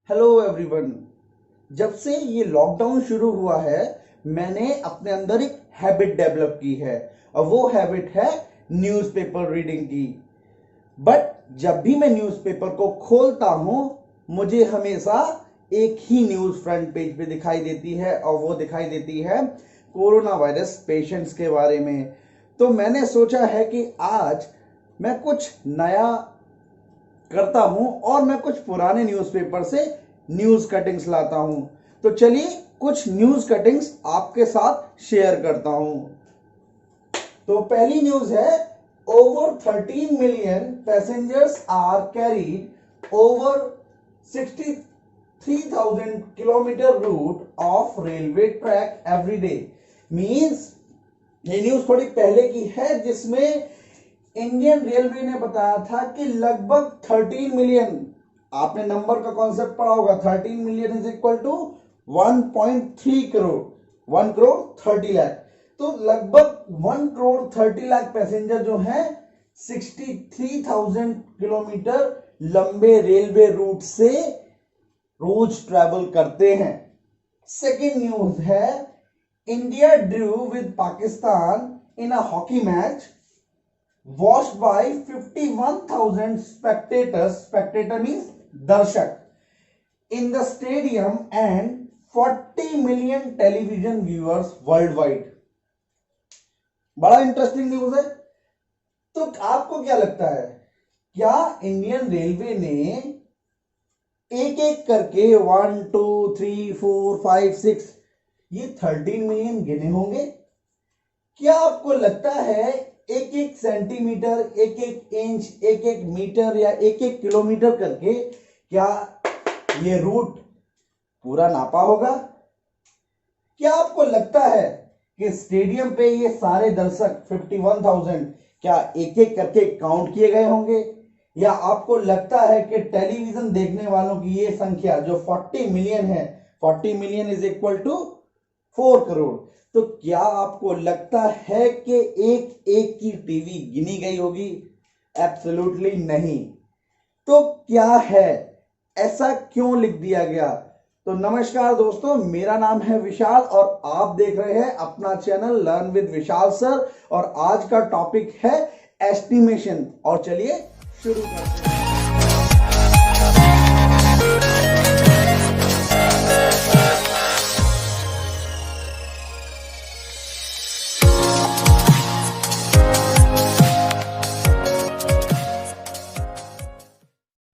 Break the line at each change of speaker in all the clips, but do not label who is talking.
Hello everyone. जब से ये लॉकडाउन शुरू हुआ है मैंने अपने अंदर एक हैबिट डेवलप की है और वो हैबिट है न्यूज़पेपर रीडिंग की। बट जब भी मैं न्यूज़पेपर को खोलता हूं मुझे हमेशा एक ही न्यूज़ फ्रंट पेज पे दिखाई देती है और वो दिखाई देती है कोरोना वायरस पेशेंट्स के बारे में। तो मैंने सोचा है कि आज मैं कुछ नया करता हूं और मैं कुछ पुराने न्यूज़पेपर से न्यूज कटिंग्स लाता हूं। तो चलिए कुछ न्यूज कटिंग्स आपके साथ शेयर करता हूं। तो पहली न्यूज है, over 13 million passengers are carried over 63,000 kilometre route of railway track every day. Means ये न्यूज थोड़ी पहले की है जिसमें इंडियन रेलवे ने बताया था कि लगभग 13 मिलियन, आपने नंबर का कॉन्सेप्ट पढ़ा होगा, 13 million is equal to 1.3 crore, 1 crore 30 lakh. तो लगभग 1 करोड़ 30 लाख पैसेंजर जो हैं 63,000 किलोमीटर लंबे रेलवे रूट से रोज ट्रैवल करते हैं। सेकेंड न्यूज है, India Drew with Pakistan in a hockey match watched by 51,000 spectators, spectator means darshak, in the stadium and 40 million television viewers worldwide। बड़ा इंटरेस्टिंग न्यूज है। तो आपको क्या लगता है, क्या इंडियन रेलवे ने एक एक करके 1 2 3 4 5 6 ये 13 मिलियन गिने होंगे? क्या आपको लगता है एक एक सेंटीमीटर, एक एक इंच, एक एक मीटर या एक एक किलोमीटर करके क्या ये रूट पूरा नापा होगा? क्या आपको लगता है कि स्टेडियम पे ये सारे दर्शक 51,000 क्या एक एक करके काउंट किए गए होंगे? या आपको लगता है कि टेलीविजन देखने वालों की ये संख्या जो 40 मिलियन है, 40 million is equal to 4 crore, तो क्या आपको लगता है कि एक एक की टीवी गिनी गई होगी? एब्सोल्युटली नहीं। तो क्या है, ऐसा क्यों लिख दिया गया? तो नमस्कार दोस्तों, मेरा नाम है विशाल और आप देख रहे हैं अपना channel learn with Vishal sir और आज का टॉपिक है एस्टिमेशन। और चलिए शुरू करते हैं।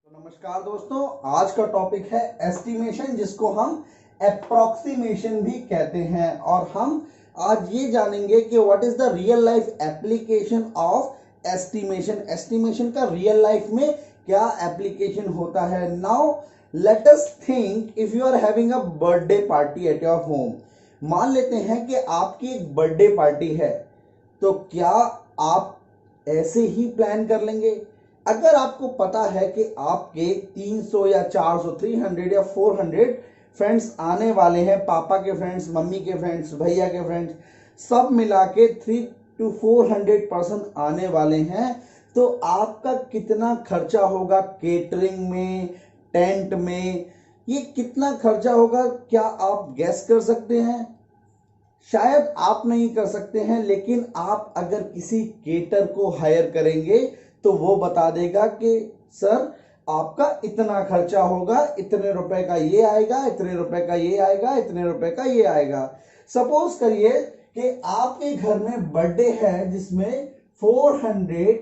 नमस्कार दोस्तों, आज का टॉपिक है एस्टिमेशन, जिसको हम अप्रोक्सीमेशन भी कहते हैं। और हम आज ये जानेंगे कि what is the real life application of estimation. Estimation का रियल लाइफ में क्या एप्लीकेशन होता है? Now let us think, if you are having a birthday party at your home. मान लेते हैं कि आपकी एक बर्थडे पार्टी है, तो क्या आप ऐसे ही प्लान कर लेंगे? अगर आपको पता है कि आपके 300 या 400, 300 या 400 फ्रेंड्स आने वाले हैं, पापा के फ्रेंड्स, मम्मी के फ्रेंड्स, भैया के फ्रेंड्स, सब मिला के 300 to 400 पर्सन आने वाले हैं, तो आपका कितना खर्चा होगा केटरिंग में, टेंट में? ये कितना खर्चा होगा, क्या आप गैस कर सकते हैं? शायद आप नहीं कर सकते हैं, लेकिन आप अगर किसी केटर को हायर करेंगे तो वो बता देगा कि सर आपका इतना खर्चा होगा, इतने रुपए का ये आएगा, इतने रुपए का ये आएगा, इतने रुपए का ये आएगा। सपोज करिए कि आपके घर में बर्थडे है जिसमें 400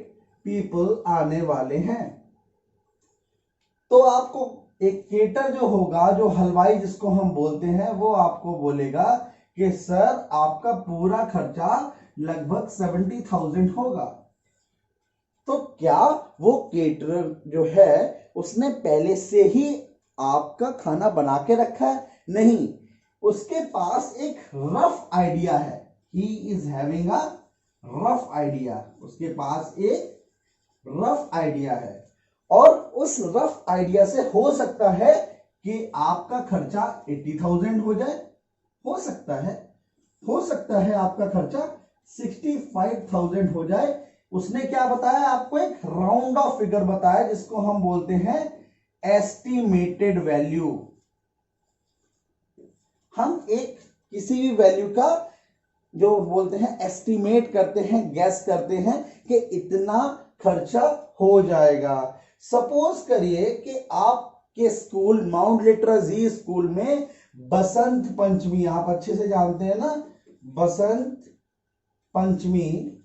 पीपल आने वाले हैं, तो आपको एक केटर जो होगा, जो हलवाई जिसको हम बोलते हैं, वो आपको बोलेगा कि सर आपका पूरा खर्चा लगभग 70,000 होगा। तो क्या वो केटरर जो है उसने पहले से ही आपका खाना बना के रखा है? नहीं, उसके पास एक रफ आइडिया है। He is having a rough idea. उसके पास एक रफ आइडिया है और उस रफ आइडिया से हो सकता है कि आपका खर्चा 80,000 हो जाए, हो सकता है आपका खर्चा 65,000 हो जाए। उसने क्या बताया आपको? एक राउंड ऑफ फिगर बताया जिसको हम बोलते हैं एस्टिमेटेड वैल्यू। हम एक किसी भी वैल्यू का जो बोलते हैं एस्टिमेट करते हैं, गैस करते हैं कि इतना खर्चा हो जाएगा। सपोज करिए कि आपके स्कूल माउंट लिटरेसी स्कूल में बसंत पंचमी, आप अच्छे से जानते हैं ना, बसंत पंचमी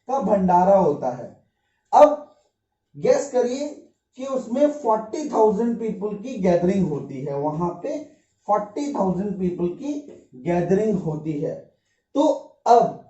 का भंडारा होता है। अब गेस करिए कि उसमें 40,000 पीपल की गैदरिंग होती है, वहां पे 40,000 पीपल की गैदरिंग होती है। तो अब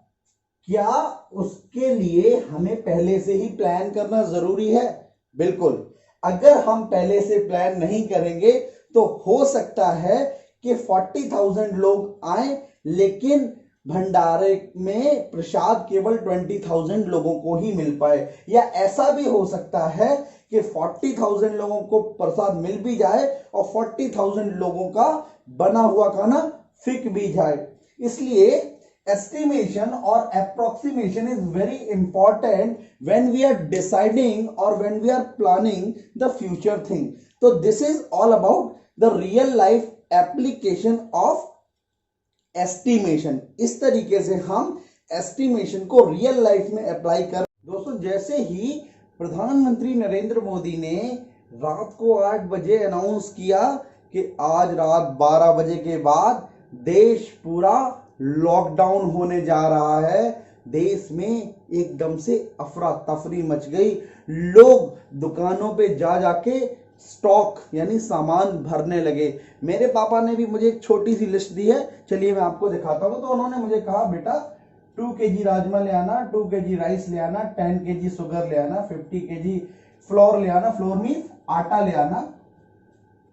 क्या उसके लिए हमें पहले से ही प्लान करना जरूरी है? बिल्कुल। अगर हम पहले से प्लान नहीं करेंगे तो हो सकता है कि 40,000 लोग आए लेकिन भंडारे में प्रसाद केवल 20,000 लोगों को ही मिल पाए, या ऐसा भी हो सकता है कि 40,000 लोगों को प्रसाद मिल भी जाए और 40,000 लोगों का बना हुआ खाना फिक भी जाए। इसलिए estimation or approximation is very important when we are deciding or when we are planning the future thing. So this is all about the real life application of estimation. इस तरीके से हम estimation को रियल लाइफ में apply कर। दोस्तों, जैसे ही प्रधानमंत्री नरेंद्र मोदी ने रात को 8 बजे अनाउंस किया कि आज रात 12 बजे के बाद देश पूरा लॉकडाउन होने जा रहा है, देश में एकदम से अफरा तफरी मच गई। लोग दुकानों पे जा जाके स्टॉक यानी सामान भरने लगे। मेरे पापा ने भी मुझे एक छोटी सी लिस्ट दी है, चलिए मैं आपको दिखाता हूं। तो उन्होंने मुझे कहा, बेटा 2 kg राजमा ले आना, 2 kg राइस ले आना, 10 kg शुगर ले आना, 50 kg फ्लोर ले आना, फ्लोर मीन्स आटा ले आना,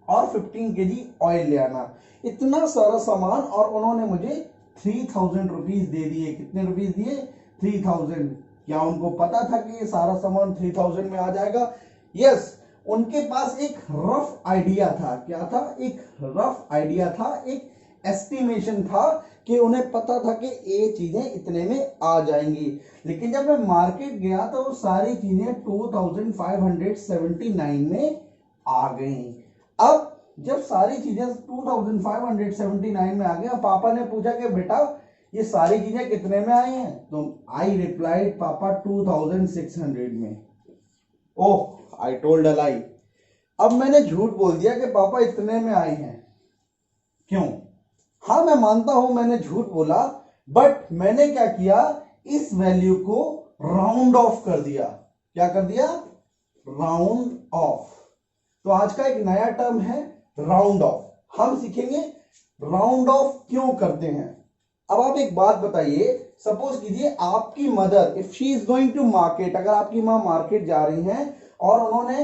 और 15 kg ऑयल ले आना। इतना सारा सामान, और उन्होंने मुझे 3,000 रुपीज दे दिए। कितने रुपीज दिए? 3,000। क्या उनको पता था कि ये सारा सामान 3,000 में आ जाएगा? यस, उनके पास एक रफ आइडिया था। क्या था? एक रफ आइडिया था, एक एस्टिमेशन था कि उन्हें पता था कि ये चीजें इतने में आ जाएंगी। लेकिन जब मैं मार्केट गया तो वो सारी चीजें 2,579 में आ गई। अब जब सारी चीजें 2,579 में आ गई, पापा ने पूछा कि बेटा ये सारी चीजें कितने में आई हैं? तो आई रिप्लाइड, पापा 2,600 में। ओह, आई टोल्ड अ लाई। अब मैंने झूठ बोल दिया कि पापा इतने में आई हैं। क्यों? हाँ, मैं मानता हूं मैंने झूठ बोला, बट मैंने क्या किया, इस वैल्यू को राउंड ऑफ कर दिया। क्या कर दिया? Round of. तो आज का एक नया टर्म है राउंड ऑफ। हम सीखेंगे राउंड ऑफ क्यों करते हैं। अब आप एक बात बताइए, सपोज कीजिए आपकी mother, if she is going to market, अगर आपकी मां मार्केट जा रही हैं और उन्होंने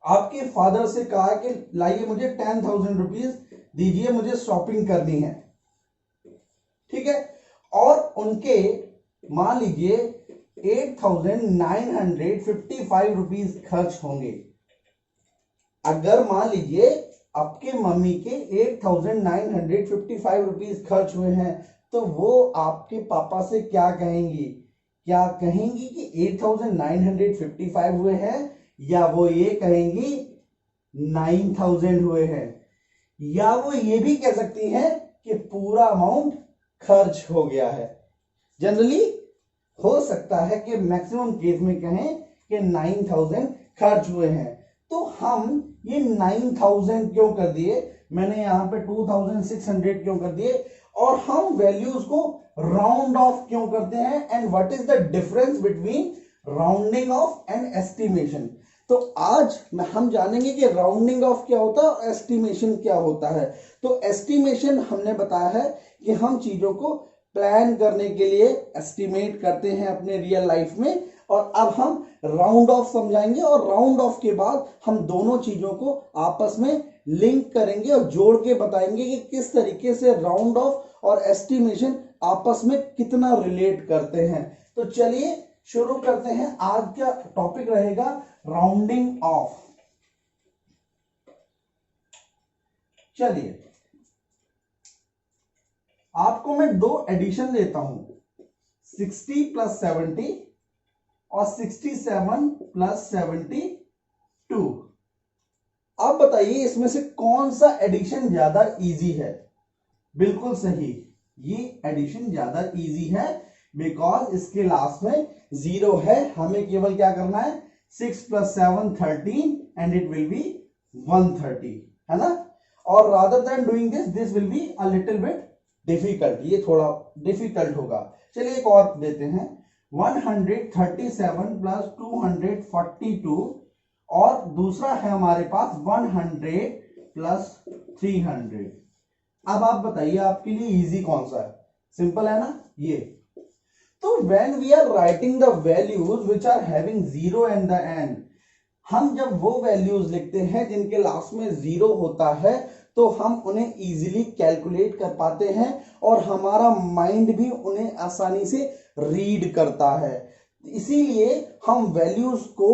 आपके फादर से कहा कि लाइए मुझे 10,000 रुपीज दीजिए, मुझे शॉपिंग करनी है, ठीक है, और उनके मान लीजिए 8,955 रुपीज खर्च होंगे। अगर मान लीजिए आपके मम्मी के 8,955 रुपीज खर्च हुए हैं, तो वो आपके पापा से क्या कहेंगी? क्या कहेंगी कि 8,955 हुए हैं, या वो ये कहेंगी 9,000 हुए हैं, या वो ये भी कह सकती हैं कि पूरा अमाउंट खर्च हो गया है। जनरली हो सकता है कि मैक्सिमम केस में कहें कि 9,000 खर्च हुए हैं। तो हम ये 9,000 क्यों कर दिए, मैंने यहां पे 2,600 क्यों कर दिए, और हम वैल्यूज को राउंड ऑफ क्यों करते हैं, and what is the difference between rounding off and estimation. तो आज हम जानेंगे कि राउंडिंग ऑफ क्या होता है और एस्टिमेशन क्या होता है। तो एस्टिमेशन हमने बताया है कि हम चीजों को प्लान करने के लिए एस्टिमेट करते हैं अपने रियल लाइफ में, और अब हम राउंड ऑफ समझाएंगे, और राउंड ऑफ के बाद हम दोनों चीजों को आपस में लिंक करेंगे और जोड़ के बताएंगे कि किस तरीके से राउंड ऑफ और एस्टिमेशन आपस में कितना रिलेट करते हैं। तो चलिए शुरू करते हैं। आज का टॉपिक रहेगा राउंडिंग ऑफ। चलिए, आपको मैं दो एडिशन देता हूं, 60 + 70 और 67 + 70 बताइए इसमें से कौन सा एडिशन ज्यादा इजी है? बिल्कुल सही, ये एडिशन ज्यादा इजी है बिकॉज इसके लास्ट में 0 है। हमें केवल क्या करना है, 6 + 7 13 एंड इट विल बी 130, है ना। और rather than doing this will be a little bit difficult, ये थोड़ा डिफिकल्ट होगा। चलिए एक और देते हैं, 137 + 242 और दूसरा है हमारे पास 100 + 300। अब आप बताइए आपके लिए इजी कौन सा है? सिंपल है ना ये। तो when we are writing the values which are having 0 at the end, हम जब वो वैल्यूज लिखते हैं जिनके लास्ट में 0 होता है तो हम उन्हें इजीली कैलकुलेट कर पाते हैं और हमारा माइंड भी उन्हें आसानी से रीड करता है। इसीलिए हम वैल्यूज को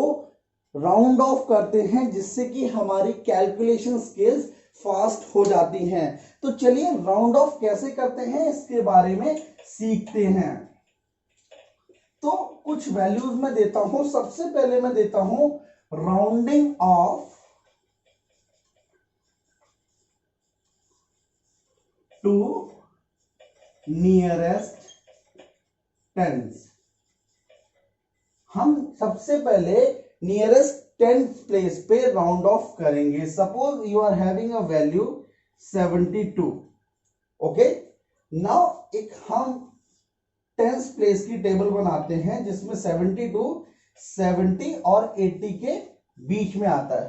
राउंड ऑफ करते हैं जिससे कि हमारी कैलकुलेशन स्किल्स फास्ट हो जाती हैं। तो चलिए राउंड ऑफ कैसे करते हैं इसके बारे में सीखते हैं। तो कुछ वैल्यूज मैं देता हूं। सबसे पहले मैं देता हूं rounding off to nearest tens. हम सबसे पहले नियरेस्ट टेंथ प्लेस पे राउंड ऑफ करेंगे। Suppose you are having a value 72, okay. Now एक हम टेंस प्लेस की टेबल बनाते हैं जिसमें 72, 70 और 80 के बीच में आता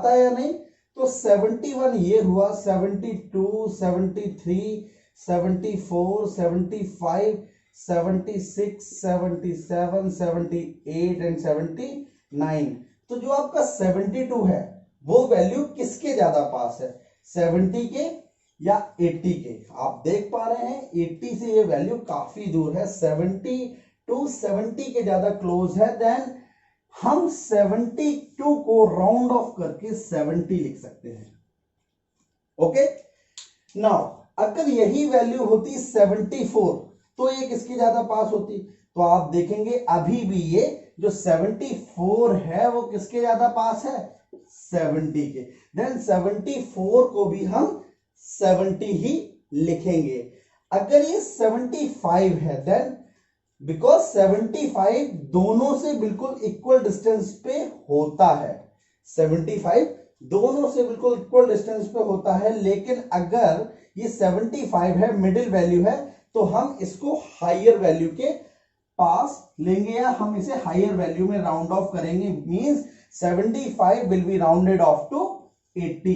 है या नहीं? तो 71 ये हुआ, 72, 73, 74, 75, 76, 77, 78 एंड 79। तो जो आपका 72 है वो वैल्यू किसके ज्यादा पास है, 70 के या 80 के? आप देख पा रहे हैं 80 से ये वैल्यू काफी दूर है, 70 टू 70 के ज्यादा क्लोज है। देन हम 72 को राउंड ऑफ करके 70 लिख सकते हैं, ओके। नाउ अगर यही वैल्यू होती 74 तो ये किसके ज्यादा पास होती? तो आप देखेंगे अभी भी ये जो 74 है वो किसके ज्यादा पास है, 70 के। देन 74 को भी हम 70 ही लिखेंगे। अगर ये 75 है देन बिकॉज 75 दोनों से बिल्कुल इक्वल डिस्टेंस पे होता है, 75 दोनों से बिल्कुल इक्वल डिस्टेंस पे होता है। लेकिन अगर ये 75 है, मिडिल वैल्यू है, तो हम इसको हायर वैल्यू के पास लेंगे या हम इसे हायर वैल्यू में राउंड ऑफ करेंगे। Means 75 will be rounded off to 80।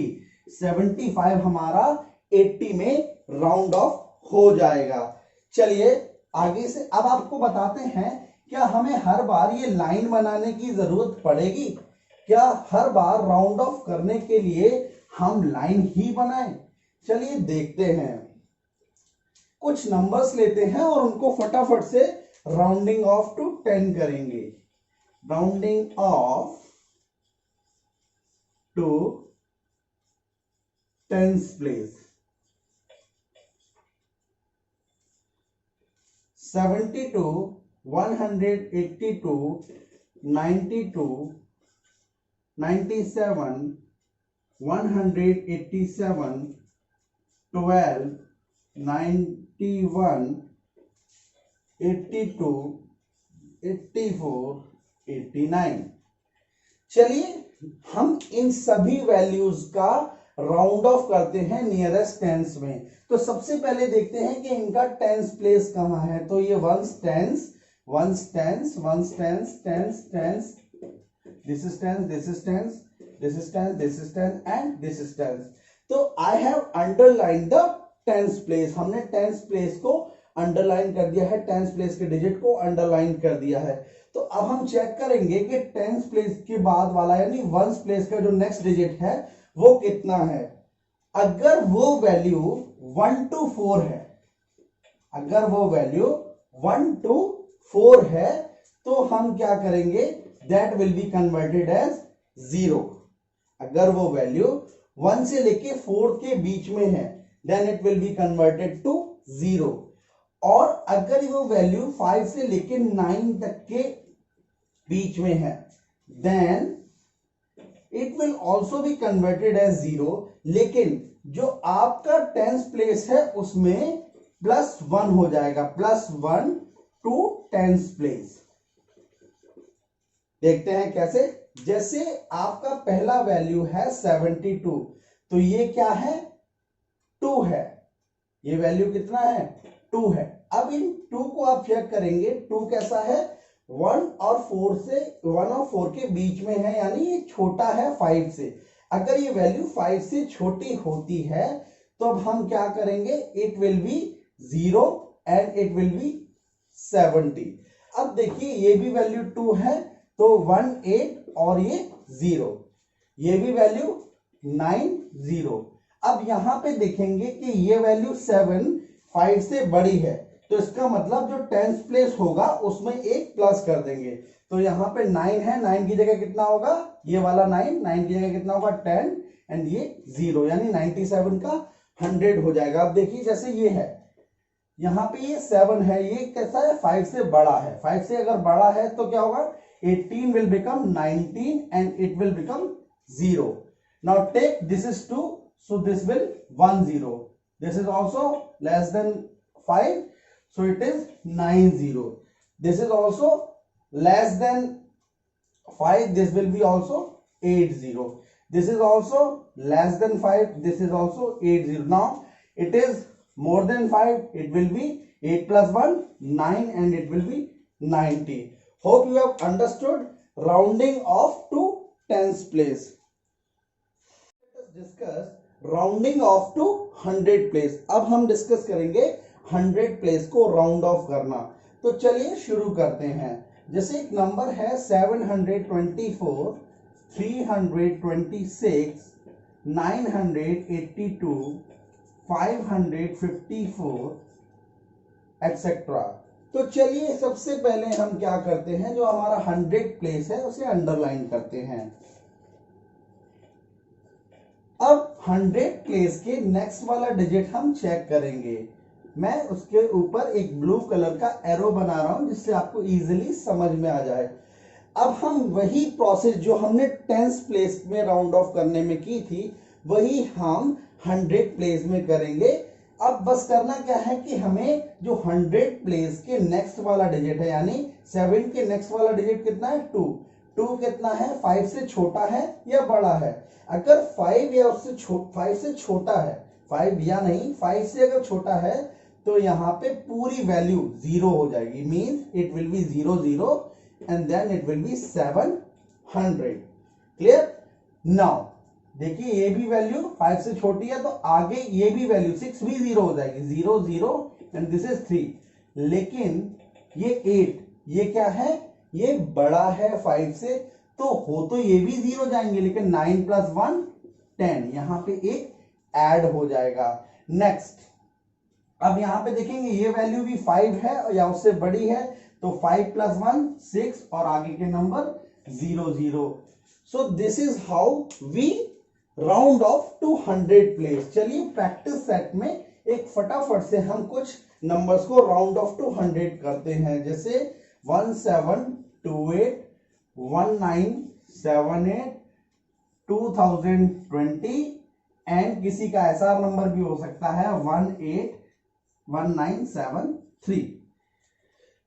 75 हमारा 80 में राउंड ऑफ हो जाएगा। चलिए आगे से अब आपको बताते हैं, क्या हमें हर बार ये लाइन बनाने की जरूरत पड़ेगी? क्या हर बार राउंड ऑफ करने के लिए हम लाइन ही बनाएं? चलिए देखते हैं। कुछ नंबर्स लेते हैं और उनको फटाफट से राउंडिंग ऑफ टू 10 करेंगे। Rounding off to 10th place. 72, 182, 92, 97, 187, 12, 91, 82, 84, 89। चलिए हम इन सभी वैल्यूज का राउंड ऑफ करते हैं नियरेस्ट टेंस में। तो सबसे पहले देखते हैं कि इनका टेंस प्लेस कहां है। तो ये ones tens, ones tens, ones tens, tens tens, this is tens, this is tens, this is tens, this is tens and this is tens. तो I have underline the tens place. हमने tens place को underline कर दिया है, tens place के digit को underline कर दिया है। तो अब हम चेक करेंगे कि टेंस प्लेस के बाद वाला यानी वंस प्लेस का जो नेक्स्ट डिजिट है वो कितना है। अगर वो वैल्यू 1 to 4 है, अगर वो वैल्यू 1 to 4 है तो हम क्या करेंगे, that will be converted as 0। अगर वो वैल्यू 1 से लेके 4 के बीच में है then it will be converted to 0। और अगर वो वैल्यू 5 से लेके 9 तक के बीच में है then it will also be converted as 0, लेकिन जो आपका टेंस प्लेस है उसमें +1 हो जाएगा, +1 टू टेंस प्लेस। देखते हैं कैसे। जैसे आपका पहला वैल्यू है 72, तो ये क्या है, 2 है, ये वैल्यू कितना है, 2 है। अब इन 2 को आप चेक करेंगे, 2 कैसा है, 1 और 4 के बीच में है, यानी ये छोटा है 5 से। अगर ये वैल्यू 5 से छोटी होती है तो अब हम क्या करेंगे, it will be 0 and it will B 70। अब देखिए ये भी वैल्यू 2 है, तो 1 8 और ये 0, ये भी वैल्यू 9 0। अब यहां पे देखेंगे कि ये वैल्यू 7 5 से बड़ी है, तो इसका मतलब जो टेंस प्लेस होगा उसमें एक प्लस कर देंगे। तो यहाँ पे 9 है, 9 की जगह कितना होगा, ये वाला 9 की जगह कितना होगा 10 एंड ये 0, यानी 97 का 100 हो जाएगा। अब देखिए जैसे ये है, यहाँ पे ये 7 है, ये कैसा है, 5 से बड़ा है। 5 से अगर बड़ा है तो क्या होगा, 18 will become 19 and it will become 0. Now take this is 2, so this will 1 0. This is also less than 5, so it is 9 0. This is also less than 5, this will be also 8 0. This is also less than 5, this is also 8 0. Now it is more than 5, it will be 8 plus 1 9 and it will be 90. Hope you have understood rounding off to tens place. Let us discuss rounding off to 100 place. अब हम discuss करेंगे 100 place को round of करना। तो चलिए शुरू करते हैं। जैसे एक नंबर है 724, 326, 982, 554 एक्सेट्रा। तो चलिए सबसे पहले हम क्या करते हैं, जो हमारा 100 प्लेस है उसे अंडरलाइन करते हैं। अब 100 प्लेस के नेक्स्ट वाला डिजिट हम चेक करेंगे। मैं उसके ऊपर एक ब्लू कलर का एरो बना रहा हूं जिससे आपको इजीली समझ में आ जाए। अब हम वही प्रोसेस जो हमने टेंस प्लेस में राउंड ऑफ करने में की थी वही हम 100 प्लेस में करेंगे। अब बस करना क्या है कि हमें जो 100 प्लेस के नेक्स्ट वाला डिजिट है, यानी 7 के नेक्स्ट वाला डिजिट कितना है, 2 कितना है, 5 से छोटा है या बड़ा है। अगर 5 या उससे 5 से छोटा है, 5 या नहीं 5 से अगर छोटा है तो यहाँ पे पूरी वैल्यू 0 हो जाएगी, means it will be 0 0 and then it will be 700। Clear. Now देखिए ये भी वैल्यू 5 से छोटी है तो आगे ये भी वैल्यू 6 भी 0 हो जाएगी, 0 0 एंड दिस इज 3। लेकिन ये 8 ये क्या है, ये बड़ा है 5 से, तो हो तो ये भी 0 जाएंगे, लेकिन 9 plus 1 10, यहां पे एक ऐड हो जाएगा। नेक्स्ट अब यहां पे देखेंगे ये वैल्यू भी 5 है या उससे बड़ी है, तो 5 plus 1 6 और आगे के number 0 0। So this is how we round off to 100 place. चलिए प्रैक्टिस सेट में एक फटाफट से हम कुछ नंबर्स को राउंड ऑफ टू 100 करते हैं। जैसे 1728, 1978, 2020 एंड किसी का ऐसा नंबर भी हो सकता है 181973।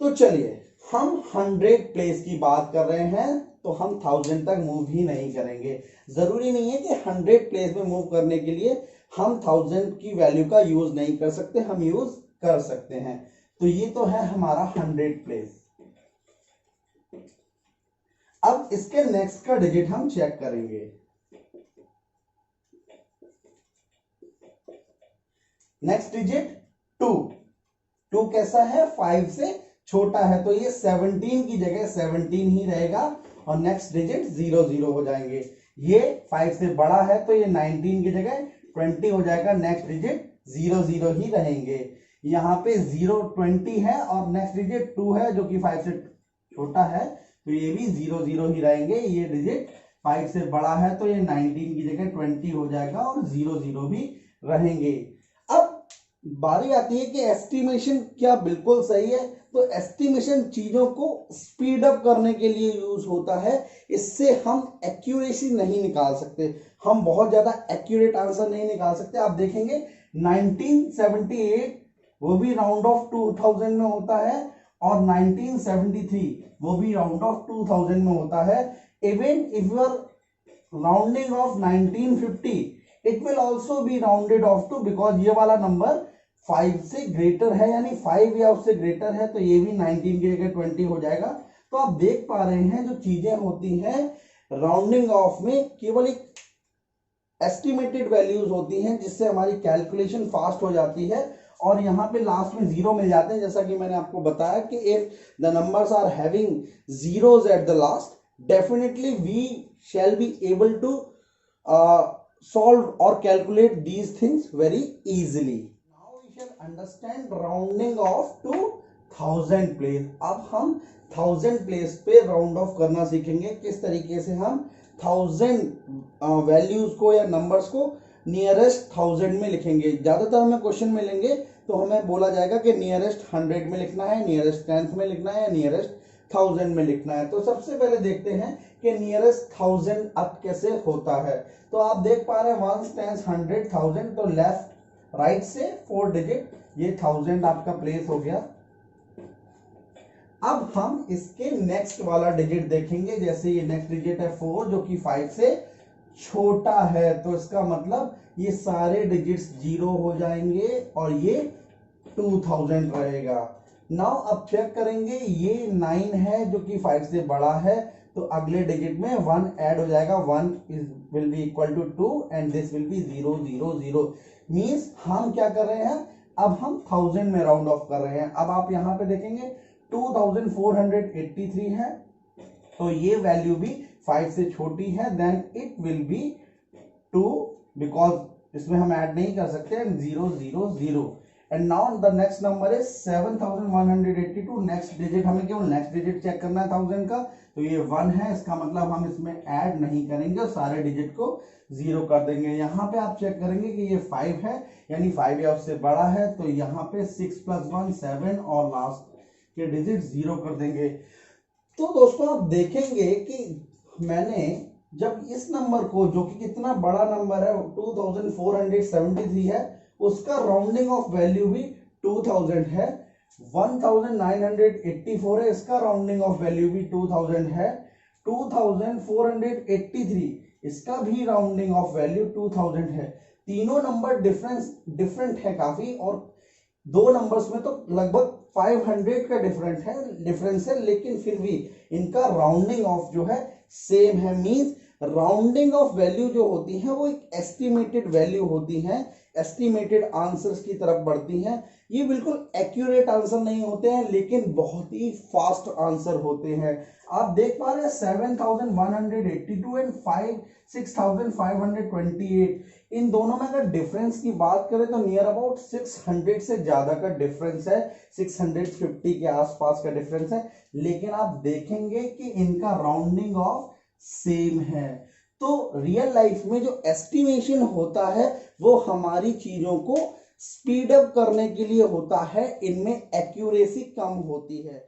तो चलिए हम 100 प्लेस की बात कर रहे हैं तो हम 1000 तक मूव ही नहीं करेंगे। जरूरी नहीं है कि 100 प्लेस में मूव करने के लिए हम 1000 की वैल्यू का यूज नहीं कर सकते, हम यूज कर सकते हैं। तो ये तो है हमारा 100 प्लेस। अब इसके नेक्स्ट का डिजिट हम चेक करेंगे। नेक्स्ट डिजिट 2 कैसा है, 5 से छोटा है, तो ये 17 की जगह 17 ही रहेगा और नेक्स्ट डिजिट 0 0 हो जाएंगे। ये 5 से बड़ा है तो ये 19 की जगह 20 हो जाएगा, नेक्स्ट डिजिट 0 0 ही रहेंगे। यहाँ पे 0 20 है और नेक्स्ट डिजिट 2 है जो कि 5 से छोटा है, तो ये भी 0 0 ही रहेंगे। ये डिजिट 5 से बड़ा है तो ये 19 की जगह 20 हो जाएगा और 0 0 भी रहेंगे। अब बारी आती है कि एस्टिमेशन क्या बिल्कुल सही है। तो एस्टिमेशन चीजों को स्पीड अप करने के लिए यूज होता है। इससे हम एक्यूरेसी नहीं निकाल सकते, हम बहुत ज्यादा एक्यूरेट आंसर नहीं निकाल सकते। आप देखेंगे 1978 वो भी राउंड ऑफ 2000 में होता है, और 1973 वो भी राउंड ऑफ 2000 में होता है। Even if you are rounding off 1950 it will also be rounded off to, because ये वाला नंबर 5 से ग्रेटर है, यानी 5 या उससे ग्रेटर है, तो ये भी 19 की जगह 20 हो जाएगा। तो आप देख पा रहे हैं जो चीजें होती हैं राउंडिंग ऑफ में, केवल एक एस्टिमेटेड वैल्यूज होती हैं जिससे हमारी कैलकुलेशन फास्ट हो जाती है, और यहाँ पे लास्ट में जीरो मिल जाते हैं। जैसा कि मैंने आपको बताया कि if the numbers are having zeros at the last, definitely we shall be able to solve or calculate these things very easily. Now we shall understand rounding off to 1000 place. अब हम 1000 place पे round of करना सीखेंगे, किस तरीके से हम 1000 values को या नंबर्स को नियरेस्ट 1000 में लिखेंगे। ज्यादातर हमें क्वेश्चन मिलेंगे तो हमें बोला जाएगा कि नियरेस्ट 100 में लिखना है, नियरेस्ट 10th में लिखना है, या नियरेस्ट 1000 में लिखना है। तो सबसे पहले देखते हैं कि नियरेस्ट 1000 अप कैसे होता है। तो आप देख पा रहे हैं 1 10 100 1000, तो लेफ्ट राइट से 4 डिजिट, ये 1000 आपका प्लेस हो गया। अब हम इसके नेक्स्ट वाला डिजिट देखेंगे। जैसे ये नेक्स्ट डिजिट है 4 जो कि 5 से छोटा है, तो इसका मतलब ये सारे डिजिट्स 0 हो जाएंगे और ये 2000 रहेगा। नाउ अब चेक करेंगे, ये 9 है जो कि 5 से बड़ा है, तो अगले डिजिट में 1 ऐड हो जाएगा, 1 will be equal to 2 and this will be 0 0 0। Means हम क्या कर रहे हैं, अब हम 1000 में राउंड ऑफ कर रहे हैं। अब आप यहां पे देखेंगे 2483 है, तो ये वैल्यू भी 5 से छोटी है, then it will be 2 because इसमें हम ऐड नहीं कर सकते, and 0 0 0। And now the next number is 7182। Next digit, हमें केवल नेक्स्ट डिजिट चेक करना है 1000 का, तो ये 1 है, इसका मतलब हम इसमें ऐड नहीं करेंगे और सारे डिजिट को 0 कर देंगे। यहाँ पे आप चेक करेंगे कि ये 5 है, यानी 5 या उससे बड़ा है, तो यहाँ पे 6 + 1 7 और लास्ट के डिजिट 0 कर देंगे। तो दोस्तों आप देखेंगे कि मैंने जब इस नंबर को, जो कि कितना बड़ा नंबर है 2473 है, उसका राउंडिंग ऑफ वैल्यू भी 2000 है। 1984 है, इसका राउंडिंग ऑफ वैल्यू भी 2000 है। 2483 इसका भी राउंडिंग ऑफ वैल्यू 2000 है। तीनों नंबर डिफरेंट है काफी, और दो नंबर्स में तो लगभग 500 का डिफरेंस है, लेकिन फिर भी इनका राउंडिंग ऑफ जो है सेम है। मींस राउंडिंग ऑफ वैल्यू जो होती है वो एक एस्टिमेटेड वैल्यू होती है, एस्टिमेटेड आंसर्स की तरफ बढ़ती हैं। ये बिल्कुल एक्यूरेट आंसर नहीं होते हैं, लेकिन बहुत ही फास्ट आंसर होते हैं। आप देख पा रहे हैं 7182 एंड 6528, इन दोनों में अगर डिफरेंस की बात करें तो नियर अबाउट 600 से ज्यादा का डिफरेंस है, 650 के आसपास का डिफरेंस है, लेकिन आप देखेंगे कि इनका राउंडिंग ऑफ सेम है। तो रियल लाइफ में जो एस्टिमेशन होता है वो हमारी चीजों को स्पीड अप करने के लिए होता है, इनमें एक्यूरेसी कम होती है।